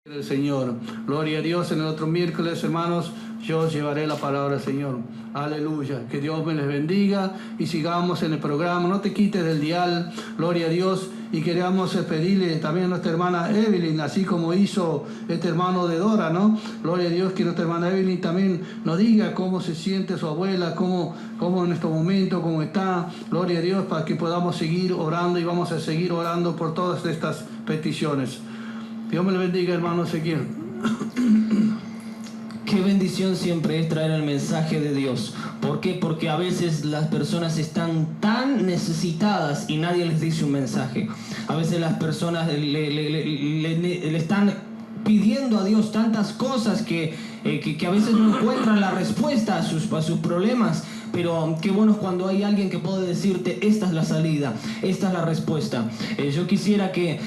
El Señor. Gloria a Dios. En el otro miércoles, hermanos, yo llevaré la palabra del Señor. Aleluya. Que Dios me les bendiga y sigamos en el programa. No te quites del dial. Gloria a Dios. Y queríamos pedirle también a nuestra hermana Evelyn, así como hizo este hermano de Dora, ¿no? Gloria a Dios, que nuestra hermana Evelyn también nos diga cómo se siente su abuela, cómo en estos momentos, cómo está. Gloria a Dios, para que podamos seguir orando y vamos a seguir orando por todas estas peticiones. Dios me le bendiga, hermano Ezequiel. Qué bendición siempre es traer el mensaje de Dios. ¿Por qué? Porque a veces las personas están tan necesitadas y nadie les dice un mensaje. A veces las personas le están pidiendo a Dios tantas cosas que a veces no encuentran la respuesta a sus problemas. Pero qué bueno es cuando hay alguien que puede decirte: esta es la salida, esta es la respuesta. Yo quisiera que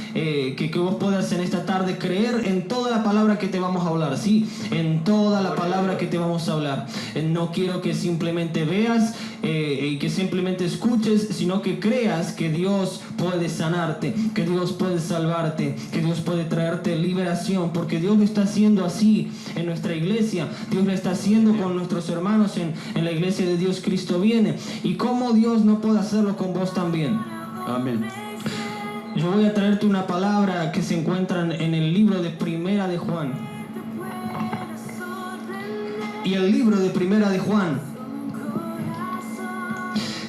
vos puedas en esta tarde creer en toda la palabra que te vamos a hablar, ¿sí? En toda la palabra que te vamos a hablar. No quiero que simplemente veas y que simplemente escuches, sino que creas que Dios puede sanarte, que Dios puede salvarte, que Dios puede traerte liberación, porque Dios lo está haciendo así en nuestra iglesia. Dios lo está haciendo con nuestros hermanos en la iglesia de Dios. Cristo viene. Y cómo Dios no puede hacerlo con vos también. Amén. Yo voy a traerte una palabra que se encuentra en el libro de Primera de Juan. Y el libro de Primera de Juan,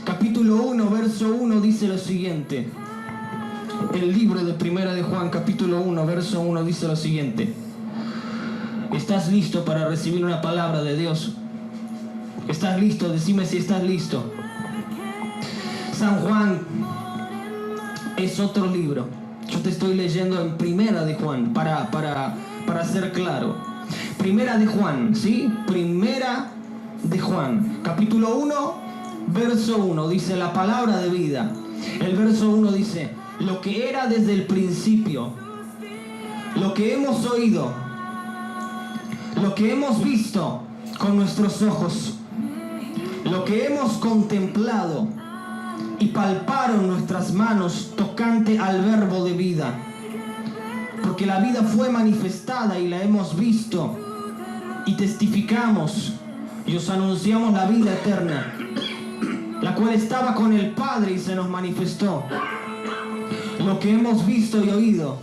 capítulo 1, verso 1, dice lo siguiente. El libro de Primera de Juan, capítulo 1, verso 1, dice lo siguiente. ¿Estás listo para recibir una palabra de Dios? ¿Estás listo? Decime si estás listo. San Juan es otro libro. Yo te estoy leyendo en Primera de Juan para ser claro. Primera de Juan, ¿sí? Primera de Juan, capítulo 1, verso 1, dice la palabra de vida. El verso 1 dice: lo que era desde el principio, lo que hemos oído, lo que hemos visto con nuestros ojos, lo que hemos contemplado y palparon nuestras manos tocante al verbo de vida. Porque la vida fue manifestada y la hemos visto y testificamos y os anunciamos la vida eterna, la cual estaba con el Padre y se nos manifestó. Lo que hemos visto y oído,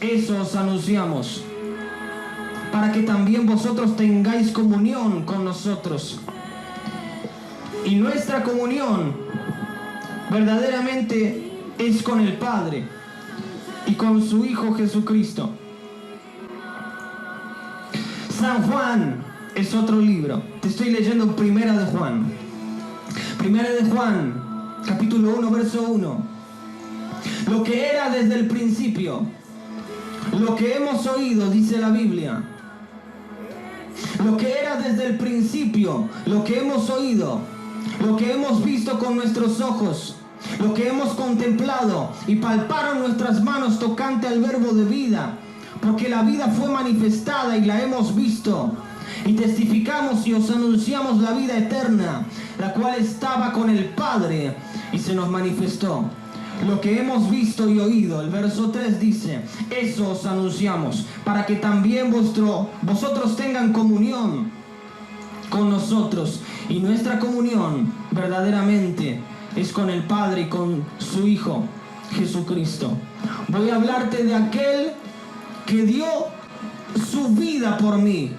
eso os anunciamos, para que también vosotros tengáis comunión con nosotros. Y nuestra comunión verdaderamente es con el Padre y con su Hijo Jesucristo. San Juan es otro libro. Te estoy leyendo Primera de Juan. Primera de Juan, capítulo 1, verso 1. Lo que era desde el principio, lo que hemos oído, dice la Biblia. Lo que era desde el principio, lo que hemos oído, lo que hemos visto con nuestros ojos, lo que hemos contemplado y palparon nuestras manos tocante al verbo de vida, porque la vida fue manifestada y la hemos visto y testificamos y os anunciamos la vida eterna, la cual estaba con el Padre y se nos manifestó. Lo que hemos visto y oído, el verso 3 dice: eso os anunciamos, para que también vosotros tengan comunión con nosotros. Y nuestra comunión verdaderamente es con el Padre y con su Hijo Jesucristo. Voy a hablarte de aquel que dio su vida por mí.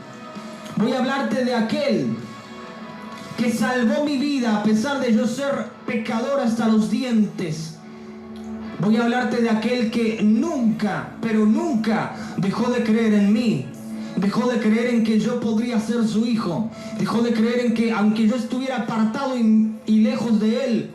Voy a hablarte de aquel que salvó mi vida a pesar de yo ser pecador hasta los dientes. Voy a hablarte de aquel que nunca, pero nunca dejó de creer en mí. Dejó de creer en que yo podría ser su hijo. Dejó de creer en que aunque yo estuviera apartado y lejos de él,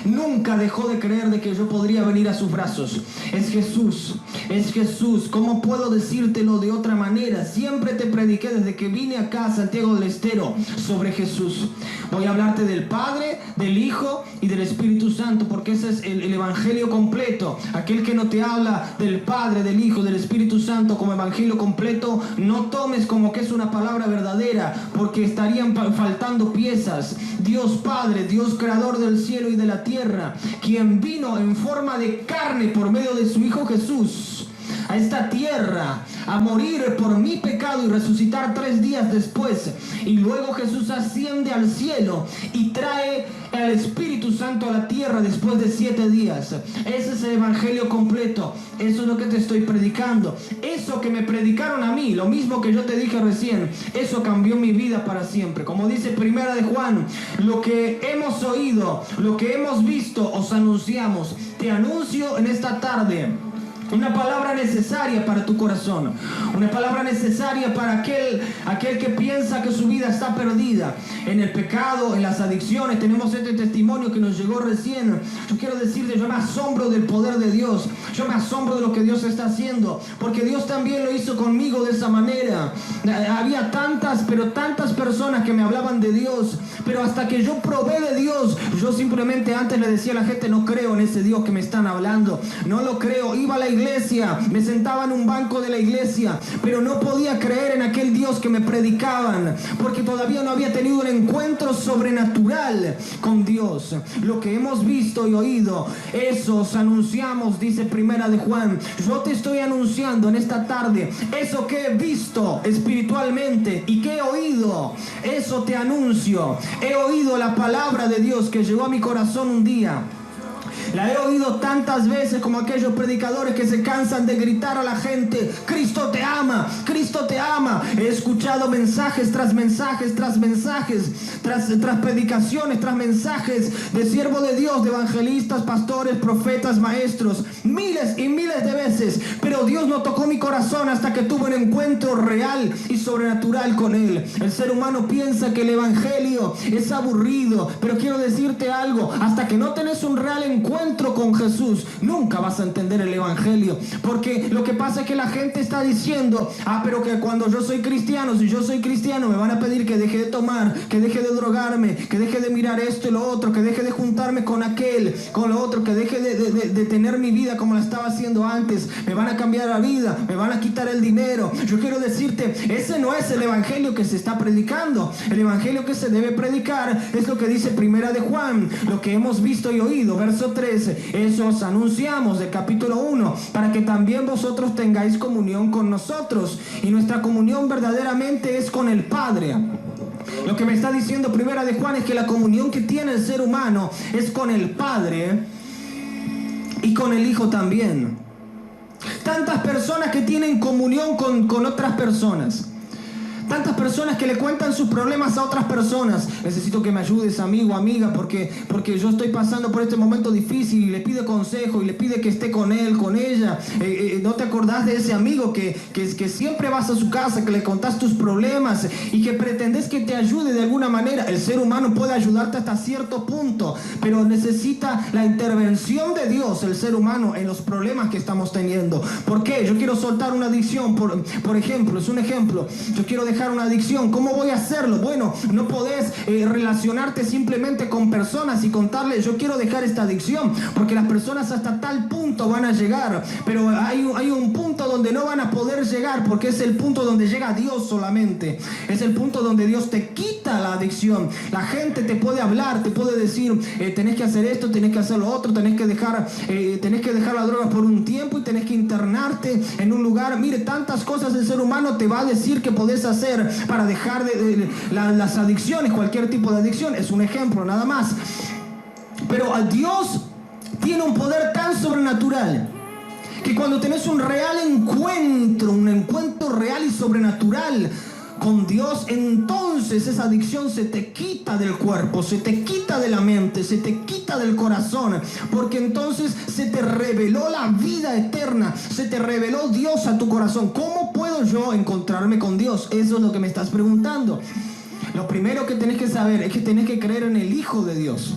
nunca dejó de creer de que yo podría venir a sus brazos. Es Jesús, es Jesús. ¿Cómo puedo decírtelo de otra manera? Siempre te prediqué desde que vine acá a Santiago del Estero sobre Jesús. Voy a hablarte del Padre, del Hijo y del Espíritu Santo, porque ese es el Evangelio completo. Aquel que no te habla del Padre, del Hijo, del Espíritu Santo como Evangelio completo, no tomes como que es una palabra verdadera, porque estarían faltando piezas. Dios Padre, Dios Creador del cielo y de la tierra, quien vino en forma de carne por medio de su Hijo Jesús a esta tierra a morir por mi pecado y resucitar 3 días después. Y luego Jesús asciende al cielo y trae el Espíritu Santo a la tierra después de 7 días. Ese es el evangelio completo. Eso es lo que te estoy predicando. Eso que me predicaron a mí, lo mismo que yo te dije recién, eso cambió mi vida para siempre. Como dice Primera de Juan, lo que hemos oído, lo que hemos visto, os anunciamos. Te anuncio en esta tarde una palabra necesaria para tu corazón, una palabra necesaria para aquel que piensa que su vida está perdida en el pecado, en las adicciones. Tenemos este testimonio que nos llegó recién. Yo quiero decirte, yo me asombro del poder de Dios, yo me asombro de lo que Dios está haciendo, porque Dios también lo hizo conmigo de esa manera. Había tantas personas que me hablaban de Dios, pero hasta que yo probé de Dios, yo simplemente antes le decía a la gente, no creo en ese Dios que me están hablando, no lo creo. Iba a la iglesia, me sentaba en un banco de la iglesia, pero no podía creer en aquel Dios que me predicaban, porque todavía no había tenido un encuentro sobrenatural con Dios. Lo que hemos visto y oído, eso os anunciamos, dice Primera de Juan. Yo te estoy anunciando en esta tarde eso que he visto espiritualmente y que he oído, eso te anuncio. He oído la palabra de Dios que llegó a mi corazón un día. La he oído tantas veces como aquellos predicadores que se cansan de gritar a la gente, Cristo te ama, Cristo te ama. He escuchado mensajes tras mensajes, tras mensajes, tras predicaciones, tras mensajes de siervos de Dios, de evangelistas, pastores, profetas, maestros, miles y miles de veces. Pero Dios no tocó mi corazón hasta que tuve un encuentro real y sobrenatural con Él. El ser humano piensa que el evangelio es aburrido, pero quiero decirte algo, hasta que no tenés un real encuentro con Jesús, nunca vas a entender el evangelio, porque lo que pasa es que la gente está diciendo, pero que cuando yo soy cristiano, si yo soy cristiano me van a pedir que deje de tomar, que deje de drogarme, que deje de mirar esto y lo otro, que deje de juntarme con aquel, con lo otro, que deje de tener mi vida como la estaba haciendo antes, me van a cambiar la vida, me van a quitar el dinero. Yo quiero decirte, ese no es el evangelio que se está predicando. El evangelio que se debe predicar es lo que dice Primera de Juan, lo que hemos visto y oído, verso 3. Eso os anunciamos, del capítulo 1, para que también vosotros tengáis comunión con nosotros. Y nuestra comunión verdaderamente es con el Padre. Lo que me está diciendo Primera de Juan es que la comunión que tiene el ser humano es con el Padre y con el Hijo también. Tantas personas que tienen comunión con otras personas. Tantas personas que le cuentan sus problemas a otras personas. Necesito que me ayudes, amigo, amiga, porque yo estoy pasando por este momento difícil, y le pide consejo y le pide que esté con él, con ella. ¿No te acordás de ese amigo que siempre vas a su casa, que le contás tus problemas y que pretendes que te ayude de alguna manera? El ser humano puede ayudarte hasta cierto punto, pero necesita la intervención de Dios, el ser humano, en los problemas que estamos teniendo. ¿Por qué? Yo quiero soltar una adicción, por ejemplo, es un ejemplo. Yo quiero dejar una adicción. ¿Cómo voy a hacerlo? Bueno, no podés relacionarte simplemente con personas y contarles, yo quiero dejar esta adicción, porque las personas hasta tal punto van a llegar, pero hay un punto donde no van a poder llegar, porque es el punto donde llega Dios solamente. Es el punto donde Dios te quita la adicción. La gente te puede hablar, te puede decir, tenés que hacer esto, tenés que hacer lo otro, tenés que dejar la droga por un tiempo y tenés que internarte en un lugar. Mire, tantas cosas el ser humano te va a decir que podés hacer para dejar las adicciones, cualquier tipo de adicción. Es un ejemplo nada más. Pero Dios tiene un poder tan sobrenatural que cuando tenés un real encuentro, un encuentro real y sobrenatural con Dios, entonces esa adicción se te quita del cuerpo, se te quita de la mente, se te quita del corazón, porque entonces se te reveló la vida eterna, se te reveló Dios a tu corazón. ¿Cómo puedo yo encontrarme con Dios? Eso es lo que me estás preguntando. Lo primero que tenés que saber es que tenés que creer en el Hijo de Dios.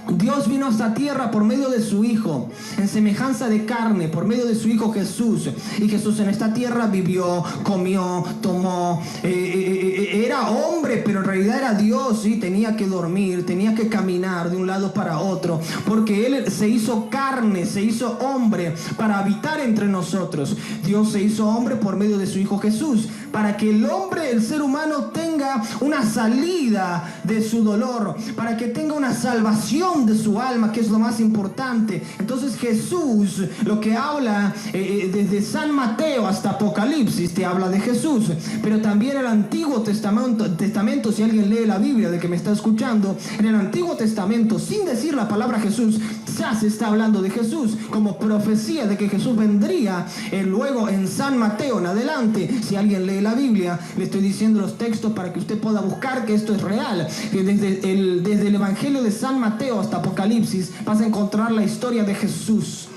Dios vino a esta tierra por medio de su Hijo, en semejanza de carne, por medio de su Hijo Jesús. Y Jesús en esta tierra vivió, comió, tomó. Era hombre, pero en realidad era Dios. ¿Sí? Tenía que dormir, tenía que caminar de un lado para otro, porque Él se hizo carne, se hizo hombre para habitar entre nosotros. Dios se hizo hombre por medio de su Hijo Jesús, para que el hombre, el ser humano, tenga una salida de su dolor, para que tenga una salvación de su alma, que es lo más importante. Entonces Jesús, lo que habla desde San Mateo hasta Apocalipsis, te habla de Jesús. Pero también el Antiguo Testamento, si alguien lee la Biblia, del que me está escuchando, en el Antiguo Testamento, sin decir la palabra Jesús, ya se está hablando de Jesús como profecía de que Jesús vendría. Luego en San Mateo en adelante, si alguien lee la Biblia, le estoy diciendo los textos para que usted pueda buscar que esto es real. Desde el Evangelio de San Mateo hasta Apocalipsis vas a encontrar la historia de Jesús,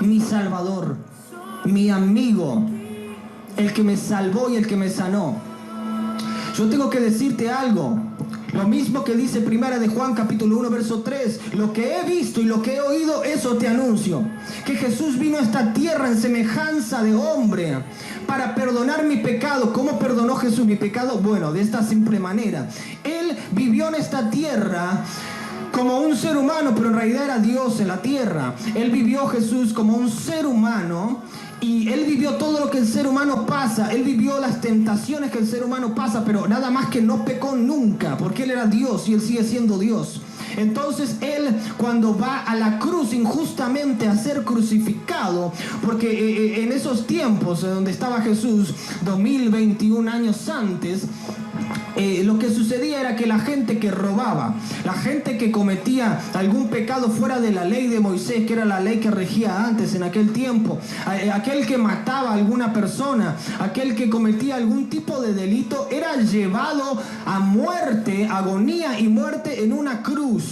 mi Salvador, mi amigo, el que me salvó y el que me sanó. Yo tengo que decirte algo. Lo mismo que dice Primera de Juan capítulo 1 verso 3. Lo que he visto y lo que he oído, eso te anuncio. Que Jesús vino a esta tierra en semejanza de hombre para perdonar mi pecado. ¿Cómo perdonó Jesús mi pecado? Bueno, de esta simple manera. Él vivió en esta tierra como un ser humano, pero en realidad era Dios en la tierra. Él vivió, Jesús, como un ser humano. Y Él vivió todo lo que el ser humano pasa. Él vivió las tentaciones que el ser humano pasa, pero nada más que no pecó nunca, porque Él era Dios y Él sigue siendo Dios. Entonces Él, cuando va a la cruz injustamente a ser crucificado, porque en esos tiempos donde estaba Jesús, 2021 años antes, lo que sucedía era que la gente que robaba, la gente que cometía algún pecado fuera de la ley de Moisés, que era la ley que regía antes en aquel tiempo, aquel que mataba a alguna persona, aquel que cometía algún tipo de delito, era llevado a muerte, agonía y muerte en una cruz.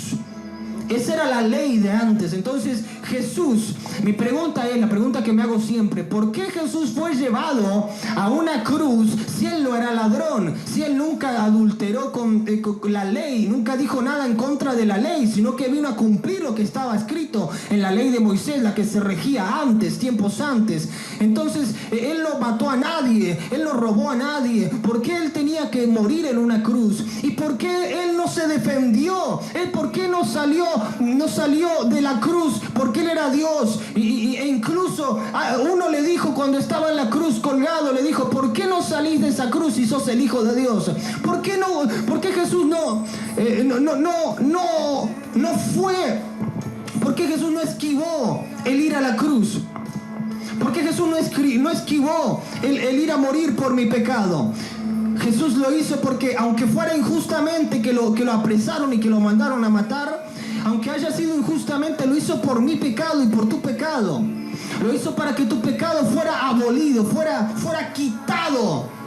Esa era la ley de antes. Entonces Jesús, mi pregunta es, la pregunta que me hago siempre, ¿por qué Jesús fue llevado a una cruz si Él no era ladrón? Si Él nunca adulteró con la ley, nunca dijo nada en contra de la ley, sino que vino a cumplir lo que estaba escrito en la ley de Moisés, la que se regía antes, tiempos antes. Entonces Él no mató a nadie, Él no robó a nadie. ¿Por qué Él tenía que morir en una cruz? ¿Y por qué Él no se defendió? ¿Por qué no salió de la cruz? Porque Él era Dios. E incluso uno le dijo cuando estaba en la cruz colgado, le dijo, ¿por qué no salís de esa cruz si sos el Hijo de Dios? ¿Por qué no? ¿Por qué Jesús no fue? ¿Por qué Jesús no esquivó el ir a la cruz? ¿Por qué Jesús no esquivó el ir a morir por mi pecado? Jesús lo hizo porque aunque fuera injustamente que lo apresaron y que lo mandaron a matar, aunque haya sido injustamente, lo hizo por mi pecado y por tu pecado. Lo hizo para que tu pecado fuera abolido, fuera quitado.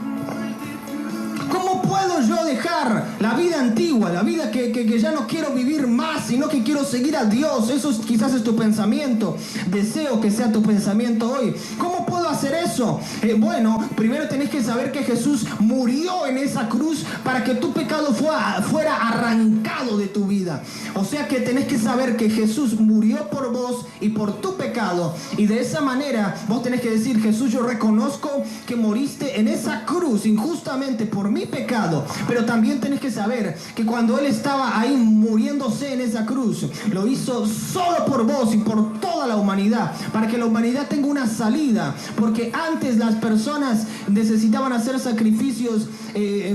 ¿Cómo puedo yo dejar la vida antigua, la vida que ya no quiero vivir más, sino que quiero seguir a Dios? Eso quizás es tu pensamiento. Deseo que sea tu pensamiento hoy. ¿Cómo puedo hacer eso? Bueno, primero tenés que saber que Jesús murió en esa cruz para que tu pecado fuera arrancado de tu vida. O sea que tenés que saber que Jesús murió por vos y por tu pecado. Y de esa manera vos tenés que decir, Jesús, yo reconozco que moriste en esa cruz injustamente por mi pecado. Pero también tenés que saber que cuando Él estaba ahí muriéndose en esa cruz, lo hizo solo por vos y por toda la humanidad, para que la humanidad tenga una salida. Porque antes las personas necesitaban hacer sacrificios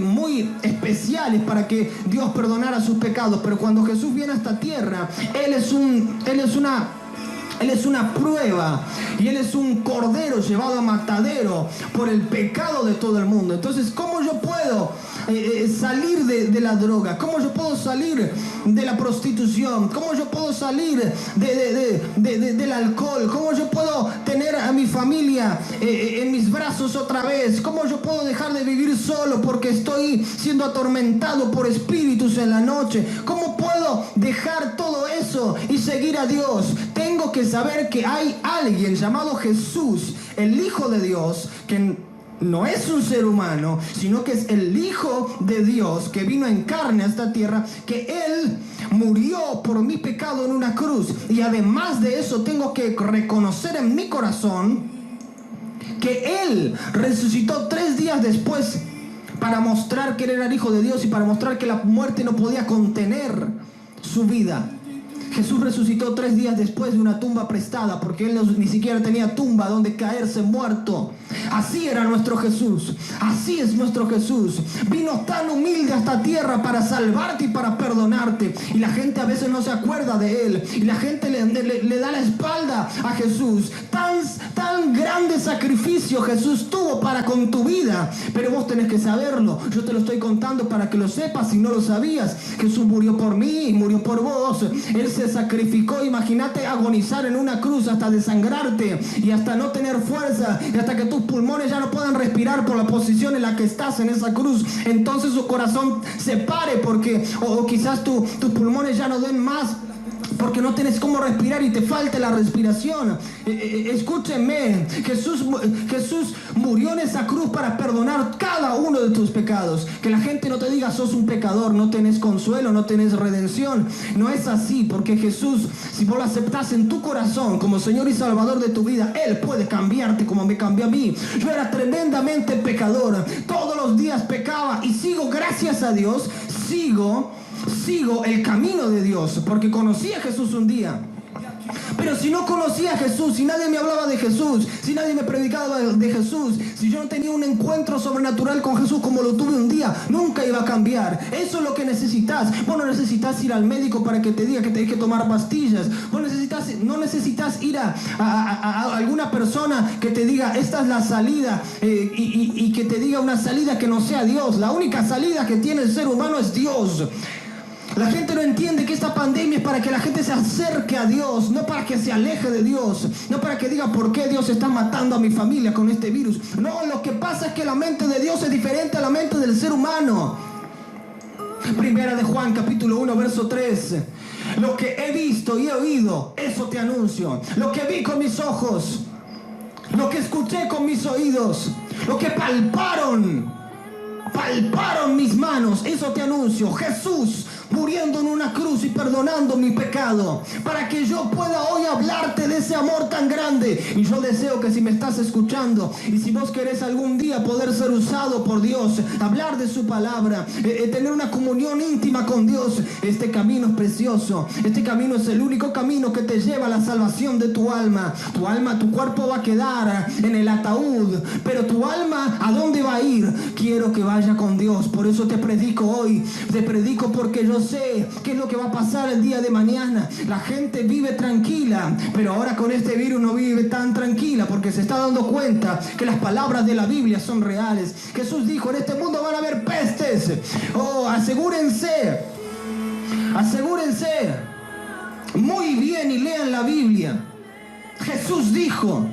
muy especiales para que Dios perdonara sus pecados. Pero cuando Jesús viene a esta tierra, Él es una prueba y Él es un cordero llevado a matadero por el pecado de todo el mundo. Entonces, ¿cómo yo puedo salir de la droga? ¿Cómo yo puedo salir de la prostitución? ¿Cómo yo puedo salir del alcohol? ¿Cómo yo puedo tener a mi familia en mis brazos otra vez? ¿Cómo yo puedo dejar de vivir solo porque estoy siendo atormentado por espíritus en la noche? ¿Cómo puedo dejar todo eso y seguir a Dios? Tengo que saber que hay alguien llamado Jesús, el Hijo de Dios, que no es un ser humano, sino que es el Hijo de Dios que vino en carne a esta tierra, que Él murió por mi pecado en una cruz. Y además de eso tengo que reconocer en mi corazón que Él resucitó 3 días después para mostrar que Él era el Hijo de Dios y para mostrar que la muerte no podía contener su vida. Jesús resucitó 3 días después de una tumba prestada, porque Él ni siquiera tenía tumba donde caerse muerto. Así era nuestro Jesús, así es nuestro Jesús. Vino tan humilde a esta tierra para salvarte y para perdonarte. Y la gente a veces no se acuerda de Él, y la gente le da la espalda a Jesús. Tan grande sacrificio Jesús tuvo para con tu vida, pero vos tenés que saberlo. Yo te lo estoy contando para que lo sepas si no lo sabías. Jesús murió por mí, murió por vos. Él se sacrificó. Imagínate agonizar en una cruz hasta desangrarte y hasta no tener fuerza, y hasta que tus pulmones ya no puedan respirar por la posición en la que estás en esa cruz. Entonces su corazón se pare porque, o quizás tus pulmones ya no den más, porque no tienes cómo respirar y te falta la respiración. Escúchenme, Jesús murió en esa cruz para perdonar cada uno de tus pecados. Que la gente no te diga sos un pecador, no tenés consuelo, no tenés redención. No es así, porque Jesús, si vos lo aceptás en tu corazón como Señor y Salvador de tu vida, Él puede cambiarte como me cambió a mí. Yo era tremendamente pecador, todos los días pecaba y sigo, gracias a Dios, sigo el camino de Dios, porque conocí a Jesús un día. Pero si no conocía a Jesús, si nadie me hablaba de Jesús, si nadie me predicaba de Jesús, si yo no tenía un encuentro sobrenatural con Jesús como lo tuve un día, nunca iba a cambiar. Eso es lo que necesitas. Vos no necesitas ir al médico para que te diga que tenés que tomar pastillas. Vos no necesitas ir a alguna persona que te diga esta es la salida, y que te diga una salida que no sea Dios. La única salida que tiene el ser humano es Dios. La gente no entiende que esta pandemia es para que la gente se acerque a Dios, no para que se aleje de Dios, no para que diga por qué Dios está matando a mi familia con este virus. No, lo que pasa es que la mente de Dios es diferente a la mente del ser humano. Primera de Juan, capítulo 1, verso 3. Lo que he visto y he oído, eso te anuncio. Lo que vi con mis ojos, lo que escuché con mis oídos, lo que palparon mis manos, eso te anuncio. Jesús muriendo en una cruz y perdonando mi pecado, para que yo pueda hoy hablarte de ese amor tan grande. Y yo deseo que si me estás escuchando, y si vos querés algún día poder ser usado por Dios, hablar de su palabra, tener una comunión íntima con Dios, este camino es precioso. Este camino es el único camino que te lleva a la salvación de tu alma. Tu cuerpo va a quedar en el ataúd, pero tu alma, ¿a dónde va a ir? Quiero que vaya con Dios. Por eso te predico hoy. Te predico porque yo sé qué es lo que va a pasar el día de mañana. La gente vive tranquila, pero ahora con este virus no vive tan tranquila, porque se está dando cuenta que las palabras de la Biblia son reales. Jesús dijo, en este mundo van a haber pestes. Oh, asegúrense muy bien y lean la Biblia. Jesús dijo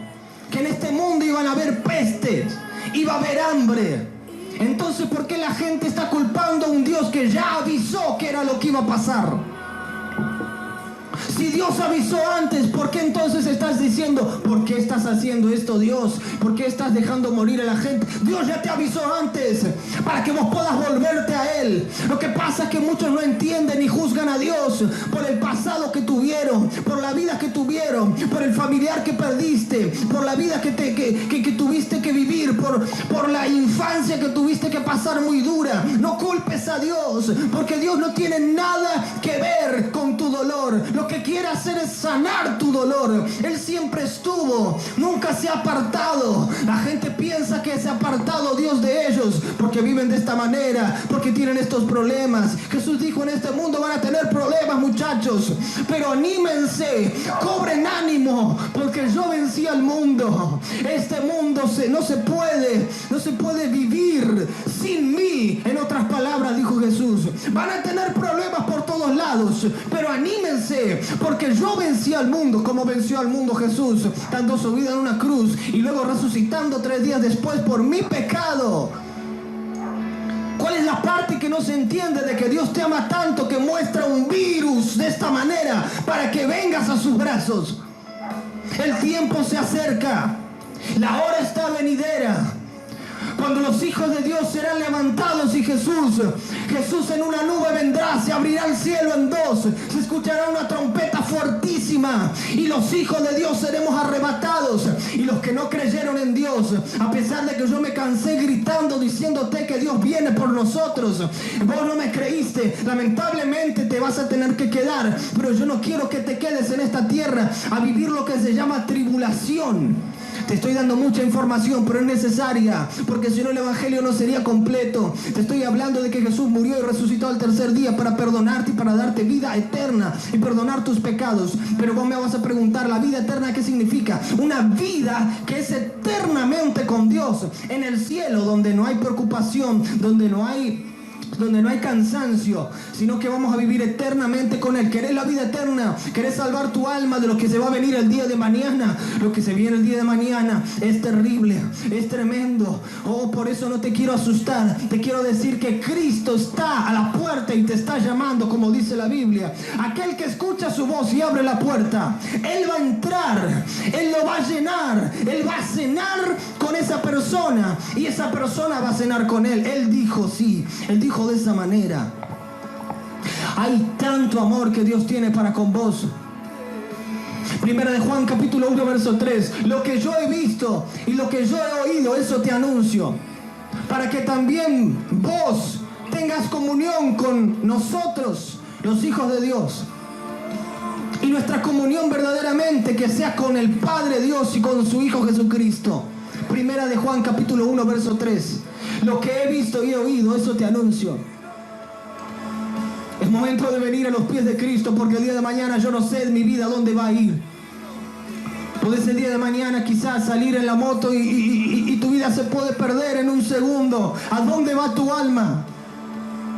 que en este mundo iban a haber pestes, iba a haber hambre. Entonces, ¿por qué la gente está culpando a un Dios que ya avisó que era lo que iba a pasar? Si Dios avisó antes, ¿por qué entonces estás diciendo, ¿por qué estás haciendo esto, Dios? ¿Por qué estás dejando morir a la gente? Dios ya te avisó antes para que vos puedas volverte a Él. Lo que pasa es que muchos no entienden y juzgan a Dios por el pasado que tuvieron, por la vida que tuvieron, por el familiar que perdiste, por la vida que tuviste que vivir, por la infancia que tuviste que pasar muy dura. No culpes a Dios, porque Dios no tiene nada que ver con tu dolor. Lo que quiere hacer es sanar tu dolor. Él siempre estuvo, nunca se ha apartado. La gente piensa que se ha apartado Dios de ellos porque viven de esta manera, porque tienen estos problemas. Jesús dijo, en este mundo van a tener problemas, muchachos, pero anímense, cobren ánimo, porque yo vencí al mundo. Este mundo no se puede vivir sin mí. En otras palabras, dijo Jesús, van a tener problemas por todos lados, pero anímense, porque yo vencí al mundo. Como venció al mundo Jesús, dando su vida en una cruz y luego resucitando 3 días después por mi pecado. ¿Cuál es la parte que no se entiende de que Dios te ama tanto que muestra un virus de esta manera para que vengas a sus brazos? El tiempo se acerca, la hora está venidera. Cuando los hijos de Dios serán levantados y Jesús en una nube vendrá, se abrirá el cielo en dos, se escuchará una trompeta fuertísima y los hijos de Dios seremos arrebatados. Y los que no creyeron en Dios, a pesar de que yo me cansé gritando diciéndote que Dios viene por nosotros, vos no me creíste, lamentablemente te vas a tener que quedar. Pero yo no quiero que te quedes en esta tierra a vivir lo que se llama tribulación. Te estoy dando mucha información, pero es necesaria, porque si no el evangelio no sería completo. Te estoy hablando de que Jesús murió y resucitó al tercer día para perdonarte y para darte vida eterna y perdonar tus pecados. Pero vos me vas a preguntar, ¿la vida eterna qué significa? Una vida que es eternamente con Dios en el cielo, donde no hay preocupación, donde no hay cansancio, sino que vamos a vivir eternamente con Él. ¿Querés la vida eterna? ¿Querés salvar tu alma de lo que se va a venir el día de mañana? Lo que se viene el día de mañana es terrible, es tremendo. Oh, por eso no te quiero asustar. Te quiero decir que Cristo está a la puerta y te está llamando, como dice la Biblia. Aquel que escucha su voz y abre la puerta, Él va a entrar, Él lo va a llenar, Él va a cenar con esa persona y esa persona va a cenar con Él. Él dijo, sí, Él dijo de esa manera. Hay tanto amor que Dios tiene para con vos. Primera de Juan capítulo 1 verso 3. Lo que yo he visto y lo que yo he oído, eso te anuncio, para que también vos tengas comunión con nosotros, los hijos de Dios. Y nuestra comunión verdaderamente que sea con el Padre Dios y con su Hijo Jesucristo. Primera de Juan capítulo 1 verso 3. Lo que he visto y he oído, eso te anuncio. Es momento de venir a los pies de Cristo, porque el día de mañana yo no sé en mi vida dónde va a ir. Podés el día de mañana quizás salir en la moto y tu vida se puede perder en un segundo. ¿A dónde va tu alma?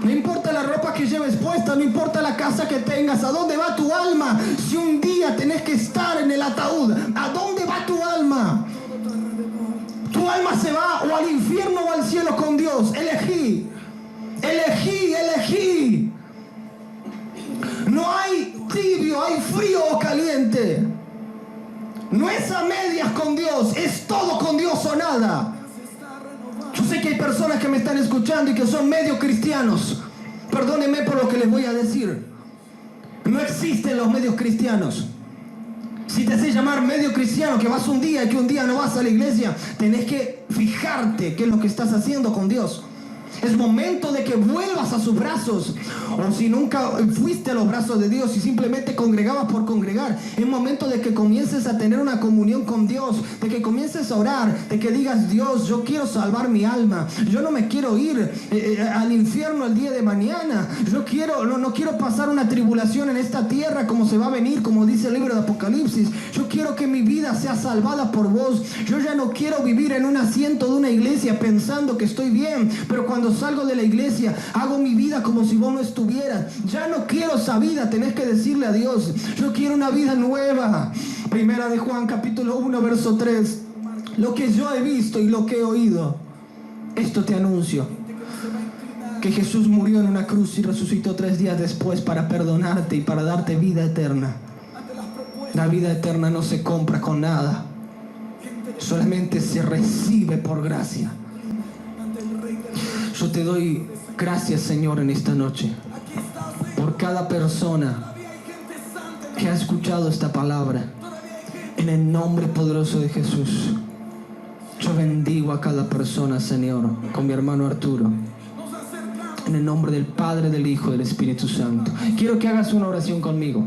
No importa la ropa que lleves puesta, no importa la casa que tengas, ¿a dónde va tu alma? Si un día tenés que estar en el ataúd, ¿a dónde va tu alma? Tu alma se va o al infierno o al cielo con Dios. Elegí, elegí, elegí. No hay tibio, hay frío o caliente. No es a medias con Dios, es todo con Dios o nada. Yo sé que hay personas que me están escuchando y que son medio cristianos. Perdónenme por lo que les voy a decir. No existen los medios cristianos. Si te haces llamar medio cristiano, que vas un día y que un día no vas a la iglesia, tenés que fijarte qué es lo que estás haciendo con Dios. Es momento de que vuelvas a sus brazos. O si nunca fuiste a los brazos de Dios y simplemente congregabas por congregar, es momento de que comiences a tener una comunión con Dios, de que comiences a orar, de que digas, Dios, yo quiero salvar mi alma, yo no me quiero ir al infierno el día de mañana, yo no quiero pasar una tribulación en esta tierra como se va a venir, como dice el libro de Apocalipsis. Yo quiero que mi vida sea salvada por vos. Yo ya no quiero vivir en un asiento de una iglesia pensando que estoy bien, pero cuando salgo de la iglesia hago mi vida como si vos no estuvieras. Ya no quiero esa vida. Tenés que decirle a Dios, yo quiero una vida nueva. Primera de Juan capítulo 1 verso 3. Lo que yo he visto y lo que he oído, esto te anuncio: que Jesús murió en una cruz y resucitó 3 días después para perdonarte y para darte vida eterna. La vida eterna no se compra con nada, solamente se recibe por gracia. Yo te doy gracias, Señor, en esta noche por cada persona que ha escuchado esta palabra. En el nombre poderoso de Jesús, yo bendigo a cada persona, Señor, con mi hermano Arturo. En el nombre del Padre, del Hijo y del Espíritu Santo. Quiero que hagas una oración conmigo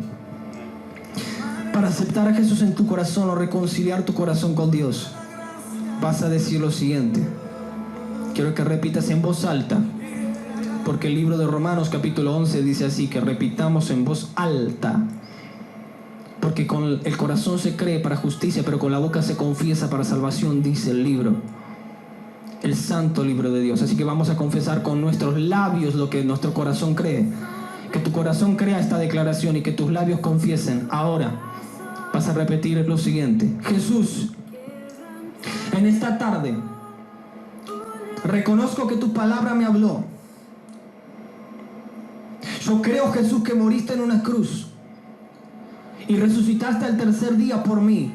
para aceptar a Jesús en tu corazón o reconciliar tu corazón con Dios. Vas a decir lo siguiente. Quiero que repitas en voz alta, porque el libro de Romanos capítulo 11 dice así, que repitamos en voz alta, porque con el corazón se cree para justicia, pero con la boca se confiesa para salvación, dice el libro, el santo libro de Dios. Así que vamos a confesar con nuestros labios lo que nuestro corazón cree. Que tu corazón crea esta declaración y que tus labios confiesen. Ahora vas a repetir lo siguiente: Jesús, en esta tarde reconozco que tu palabra me habló. Yo creo, Jesús, que moriste en una cruz y resucitaste al tercer día por mí.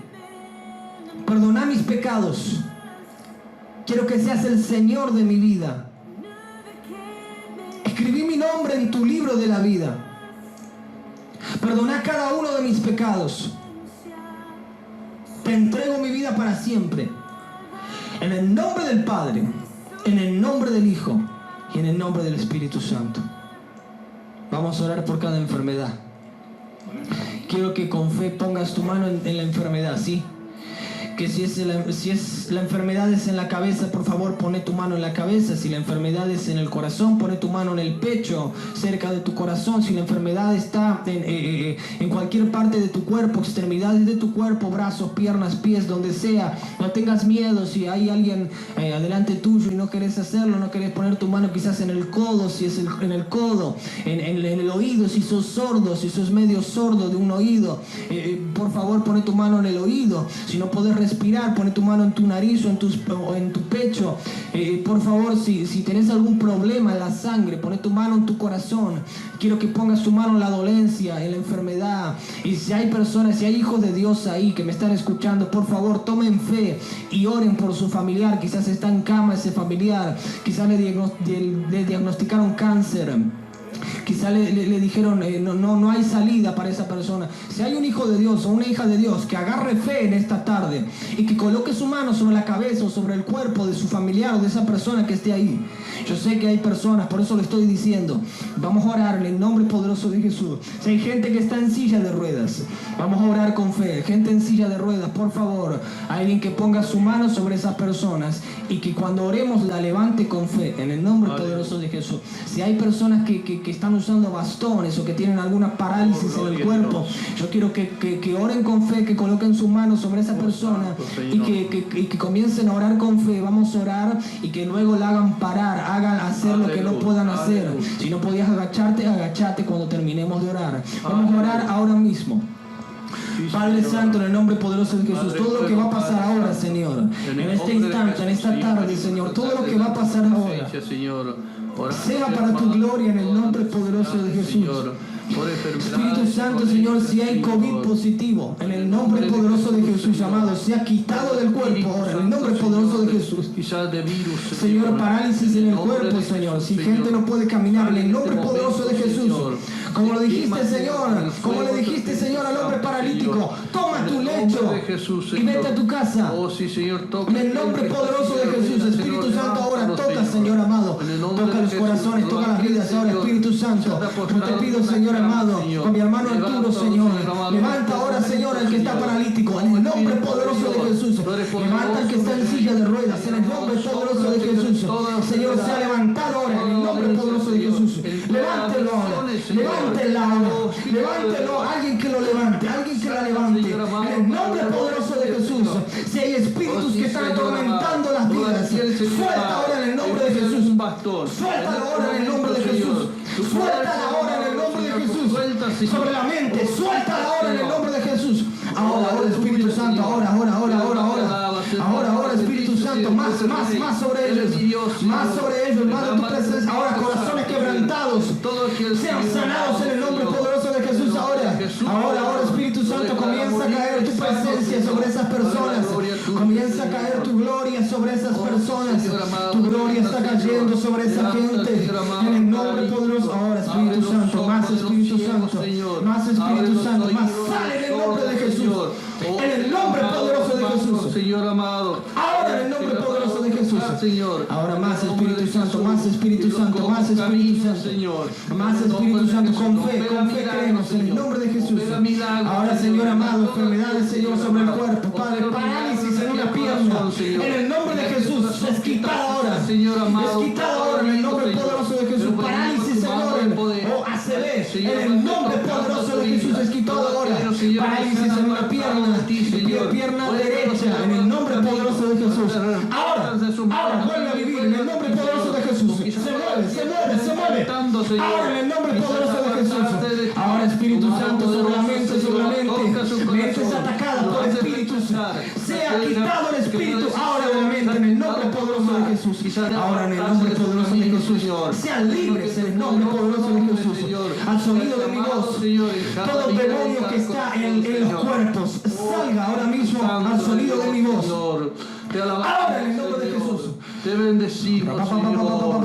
Perdona mis pecados. Quiero que seas el Señor de mi vida. Escribí mi nombre en tu libro de la vida. Perdona cada uno de mis pecados. Te entrego mi vida para siempre. En el nombre del Padre, en el nombre del Hijo y en el nombre del Espíritu Santo. Vamos a orar por cada enfermedad. Quiero que con fe pongas tu mano en la enfermedad, ¿sí? Que si es la enfermedad es en la cabeza, por favor pone tu mano en la cabeza. Si la enfermedad es en el corazón, pone tu mano en el pecho, cerca de tu corazón. Si la enfermedad está en cualquier parte de tu cuerpo, extremidades de tu cuerpo, brazos, piernas, pies, donde sea, no tengas miedo. Si hay alguien adelante tuyo y no querés hacerlo, no querés poner tu mano quizás en el codo, si es en el codo, en el oído, si sos sordo, si sos medio sordo de un oído, por favor pone tu mano en el oído. Si no podés respirar, pone tu mano en tu nariz o en tu pecho. Por favor, si tenés algún problema en la sangre, pone tu mano en tu corazón. Quiero que pongas tu mano en la dolencia, en la enfermedad. Y si hay personas, si hay hijos de Dios ahí que me están escuchando, por favor, tomen fe y oren por su familiar. Quizás está en cama ese familiar, quizás le diagnosticaron cáncer. Quizá le dijeron no hay salida para esa persona. Si hay un hijo de Dios o una hija de Dios que agarre fe en esta tarde y que coloque su mano sobre la cabeza o sobre el cuerpo de su familiar o de esa persona que esté ahí. Yo sé que hay personas, por eso le estoy diciendo, vamos a orar en el nombre poderoso de Jesús. Si hay gente que está en silla de ruedas, vamos a orar con fe. Gente en silla de ruedas, por favor, alguien que ponga su mano sobre esas personas y que cuando oremos la levante con fe en el nombre poderoso de Jesús. Si hay personas que están usando bastones o que tienen alguna parálisis en el cuerpo, yo quiero que oren con fe, que coloquen su mano sobre esa persona y que comiencen a orar con fe. Vamos a orar y que luego la hagan parar, hagan hacer lo que no puedan hacer. Si no podías agacharte, agachate cuando terminemos de orar. Vamos a orar ahora mismo. Padre Santo, en el nombre poderoso de Jesús, todo lo que va a pasar ahora, Señor, en este instante, en esta tarde, Señor, todo lo que va a pasar ahora, sea para tu gloria en el nombre poderoso de Jesús. Espíritu Santo, Señor, si hay COVID positivo, en el nombre poderoso de Jesús, amado, sea quitado del cuerpo ahora, en el nombre poderoso de Jesús. Señor, parálisis en el cuerpo, Señor, si gente no puede caminar, en el nombre poderoso de Jesús. Como lo dijiste, Señor, como le dijiste, Señor, al hombre paralítico, toma tu lecho y vete a tu casa. En el nombre poderoso de Jesús, Espíritu Santo, ahora toca, Señor amado, toca los corazones, toca las vidas ahora, Espíritu Santo. Yo te pido, Señor amado, con mi hermano Arturo, Señor, levanta ahora, Señor, al que está paralítico, en el nombre poderoso de Jesús. Levanta al que está en silla de ruedas, en el nombre poderoso de Jesús. Señor, sea levantado ahora, en el nombre poderoso de Jesús. Levántelo ahora, levántelo ahora, levántelo, alguien que lo levante, alguien que la levante, en el nombre poderoso de Jesús. Si hay espíritus que están atormentando las vidas, suelta ahora en el nombre de Jesús. Suéltalo ahora en el nombre de Jesús. Suéltala ahora en el nombre de Jesús. Sobre la mente, suéltala ahora en el nombre de Jesús. Ahora, Espíritu Santo, ahora, Espíritu Santo, más sobre ellos, más de tu presencia. Ahora, corazones quebrantados, sean sanados en el nombre poderoso de Jesús. Ahora, Espíritu Santo, comienza a caer tu presencia sobre esas personas. Comienza a caer tu gloria sobre esas personas. Tu gloria está cayendo sobre esa gente. En el nombre poderoso. Ahora, Espíritu Santo, más Espíritu Santo, más Espíritu Santo, más sale en el nombre de Jesús. En el nombre poderoso de Jesús. Señor amado. Ahora en el nombre poderoso de Jesús. Señor. Ahora más Espíritu Santo, más Espíritu Santo, más Espíritu Santo. Más Espíritu Santo, con fe creemos en el nombre de Jesús. Ahora, Señor amado, enfermedades, Señor, sobre el cuerpo, Padre, parálisis en una pierna. En el nombre de Jesús, es quitado ahora. Es quitado ahora en el nombre poderoso de Jesús. Parálisis, Señor, o ACV. En el nombre poderoso de Jesús, es quitado ahora. Parálisis en una pierna derecha, en el nombre poderoso de Jesús. Ahora vuelve a vivir en el nombre poderoso de Jesús. Se mueve. Ahora en el nombre poderoso de Jesús. Ahora Espíritu Santo sobre la mente. Mentes atacadas por espíritus. Sea quitado el espíritu ahora de la mente en el nombre poderoso de Jesús. Ahora en el nombre poderoso de Jesús. Sean libres en el nombre poderoso de Jesús. Al sonido de mi voz, todo demonio que está en los cuerpos salga ahora mismo al sonido de mi voz. Ahora en el nombre de Jesús. Te bendecimos, Señor.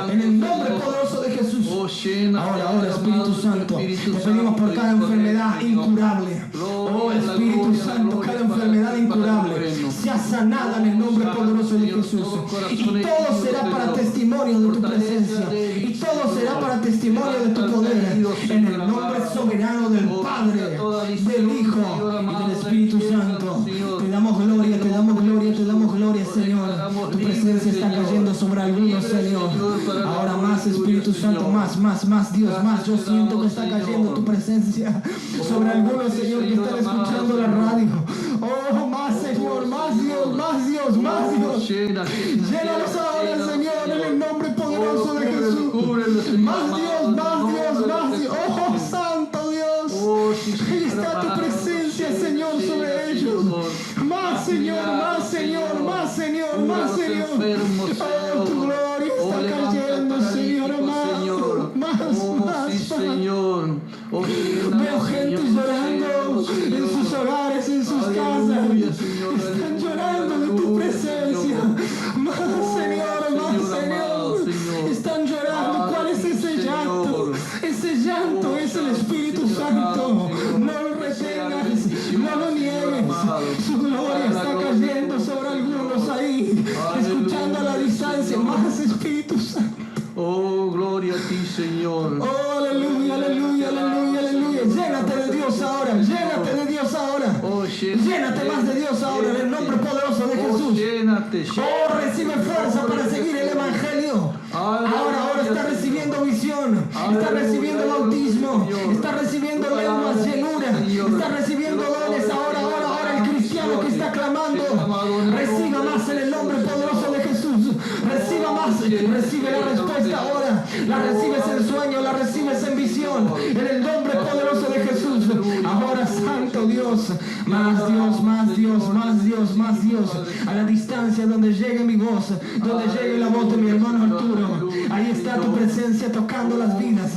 En el nombre poderoso de Jesús. Oh, llena, Ahora, Espíritu Santo, te pedimos por cada enfermedad incurable. Oh, Espíritu Santo, cada enfermedad incurable sea sanada en el nombre poderoso de Jesús. Y todo será para testimonio de tu presencia. Y todo será para testimonio de tu poder. En el nombre soberano del Padre, del Hijo y del Espíritu Santo. Te damos gloria, te damos gloria, te damos gloria, Señor. Tu presencia está cayendo sobre algunos, Señor. Ahora más, Espíritu Santo, más, Dios, más. Yo siento que está cayendo tu presencia sobre algunos, Señor, que están escuchando la radio. Oh, más, Señor, más Dios, más Dios, más Dios. Llénalos ahora, Señor, en el nombre poderoso de Jesús. Más Dios, más Dios, más Dios. Oh, Santo Dios. Ahí está tu presencia, Señor, sobre ellos. Más, Señor, más, Señor, más, Señor, más, Señor. Oh, tu gloria está cayendo, Señor amado. Más, Señor. Veo gente llorando en sus hogares, en sus casas. Están llorando de tu presencia. Más, Señor, más, Señor. Están llorando. ¿Cuál es ese llanto? Ese llanto es el Espíritu Santo. No lo retengas, no lo niegues. Su gloria está cayendo sobre algunos ahí, escuchando a la distancia. Más, Espíritu Santo. Oh, gloria a ti, Señor. Oh, aleluya, aleluya, aleluya, aleluya. Llénate de Dios ahora, llénate de Dios ahora. Llénate más de Dios ahora en el nombre poderoso de Jesús. Oh, recibe fuerza para seguir el Evangelio. Ahora está recibiendo visión, está recibiendo bautismo, está recibiendo lenguas, llenura, está recibiendo dones. Ahora el cristiano que está clamando, reciba más en el nombre poderoso de Jesús. Reciba más, recibe la respuesta ahora. La recibes en sueño, la recibes en visión. En el nombre poderoso de Jesús. Ahora, Santo Dios, más Dios, más Dios, más Dios, más Dios. A la distancia donde llegue mi voz, donde llegue la voz de mi hermano Arturo. Ahí está tu presencia tocando las vidas.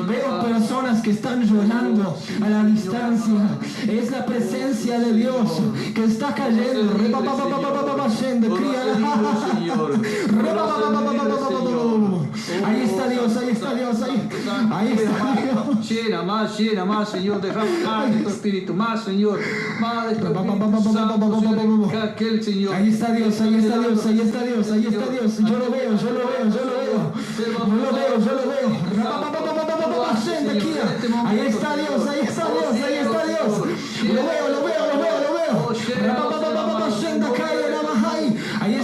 Veo personas que están llorando a la distancia. Es la presencia de Dios que está cayendo. Ahí está Dios, ahí está Dios, ahí está Dios. Llena más, Señor, derrama más de tu Espíritu, más, Señor, más de tu Espíritu Santo, Señor, aquel Señor. Ahí está Dios, ahí está Dios, ahí está Dios, ahí está Dios. Yo lo veo. Ahí está Dios, ahí está Dios, ahí está Dios. Lo veo. Ahí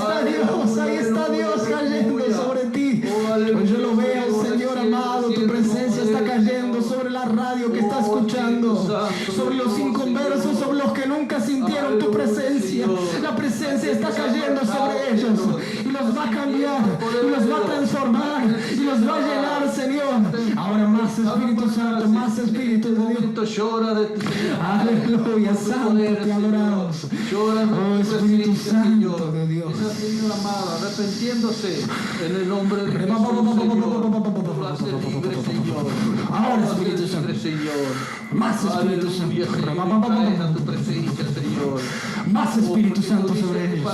está Dios cayendo sobre ti. Yo lo veo, Señor amado, tu presencia está cayendo sobre la radio que está escuchando, sobre los inconversos, sobre los que nunca sintieron tu presencia. La presencia está cayendo sobre ellos y los va a cambiar, y los va a transformar, y los va a llenar, Señor. Ahora más Espíritu Santo, más Espíritu de Dios. Aleluya, Santo, te adoramos. Oh, Espíritu Santo de Dios. Señor amado, arrepentiéndose en el nombre de Jesús, Señor. Ahora, Espíritu Santo, más Espíritu Santo, más Espíritu Santo sobre ellos.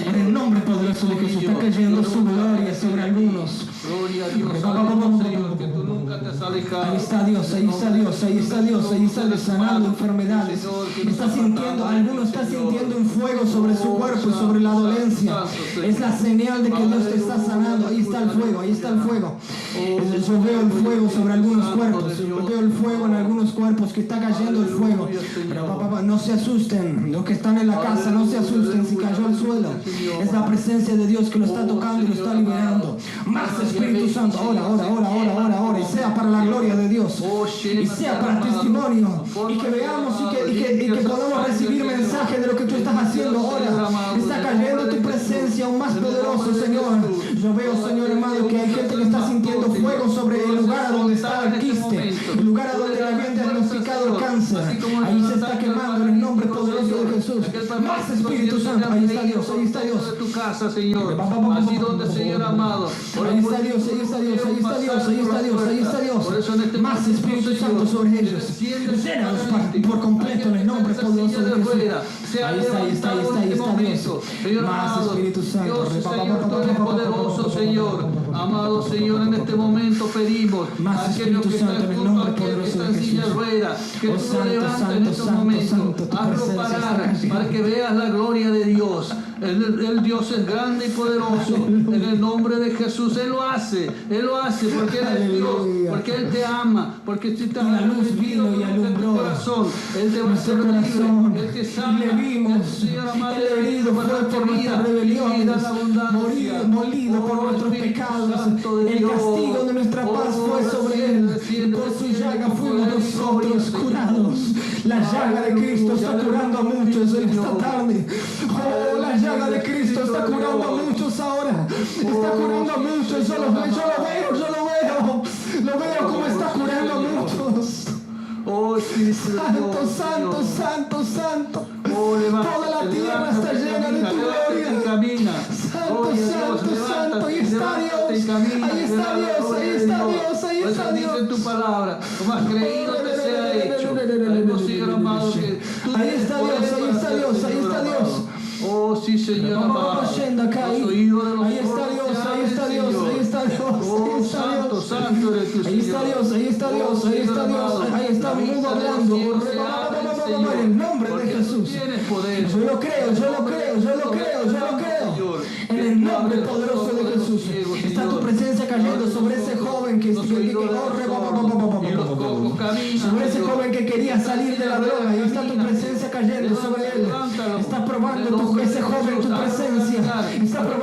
En el nombre poderoso de Jesús está cayendo su gloria sobre algunos. Gloria a Dios, Señor, que tú nunca te has alejado. Ahí está Dios, ahí está Dios, ahí está Dios, ahí está Dios sanando enfermedades. Algunos están sintiendo un fuego sobre su cuerpo y sobre la dolencia. Es la señal de que Dios te está sanando. Ahí está el fuego, ahí está el fuego. Yo veo el fuego sobre algunos cuerpos. Yo veo el fuego en algunos cuerpos que está cayendo el fuego. Pero papá, no se asusten. Los que están en la casa, no se asusten si cayó al suelo. Es la presencia de Dios que lo está tocando y lo está liberando. Más Espíritu Santo, ahora. Y sea para la gloria de Dios. Y sea para testimonio. Y que veamos y que podamos recibir mensaje de lo que tú estás haciendo ahora. Está cayendo tu presencia aún más poderoso, Señor. Yo veo, Señor amado, que hay gente que está sintiendo fuego sobre el lugar a donde está el quiste, el lugar a donde le habían diagnosticado el cáncer. Ahí se está quemando en el nombre poderoso de Jesús. Más Espíritu Santo. Ahí está Dios, ahí está Dios. De tu casa, Señor. Así donde, Señor amado. Ahí está Dios, ahí está Dios, ahí está Dios, ahí está Dios, ahí está Dios. Más Espíritu Santo sobre ellos. Llénalos por completo en el nombre poderoso de Jesús. Ahí está, ahí está, ahí está, ahí está Dios. Más Espíritu Santo. Dios, Señor, tú eres poderoso, Señor. Amado Señor, en este momento pedimos Más a aquellos que Espíritu Santo, están en el junto a nombre aquel que poderoso está de en silla de Jesús. ruedas, que Oh, tú lo santo, levantes en santo, estos santo, momentos. santo, tu Hazlo presencia está parar aquí. para que veas la gloria de Dios. El Dios es grande y poderoso. En el nombre de Jesús, Él lo hace porque Él es Dios, Aleluya. porque Él te ama, porque si estás Y la luz arrepentido vino y en tu alumbró corazón, Él te va a hacer nuestro corazón. libre, Él te Y sana. le vimos, Señor amado, el herido fue por nuestras rebeliones, molido por nuestros pecados. El castigo de nuestra paz fue sobre Él, y por su llaga fuimos nosotros curados. La llaga de Cristo está curando a muchos en esta tarde. Oh, la llaga de Cristo está curando a muchos ahora. Está curando a muchos. Yo lo veo. Lo veo como está curando a muchos. Oh, Espíritu de Dios, Santo, Señor. santo, santo. Oh, levántate, Toda la tierra está levántate, llena de tu levántate y gloria. camina. Santo, Gloria a Dios, santo, levántate, santo. Ahí está levántate y Dios. camina. Ahí está Verás la Dios. gloria Ahí de está Dios. Dios. Ahí Pues está dice Dios. en tu palabra, como has creído te sea hecho. Sabemos, Señor amado, que tú Ahí tienes está poder Dios, ahí para está hacer, Dios, ahí Señor está amado. Dios. Oh, sí, Señor amado. Vamos yendo acá. Los oídos de los Ahí está sordos Dios, te ahí está abren, Dios, Señor. ahí está Dios. Oh, Ahí está santo, Dios. santo eres tu Señor. Ahí está Dios, ahí está Dios, Oh, ahí Señor está Dios, amado, ahí está la mudo vista de los hablando. ciegos se abre, Señor, En el nombre de porque tú Jesús. tienes poder. Yo lo creo. En el nombre poderoso de Jesús. Está tu presencia cayendo sobre ese joven que corre. Sobre ese joven que quería salir de la droga. Y está tu presencia cayendo sobre él. Está probando ese joven tu presencia. Está probando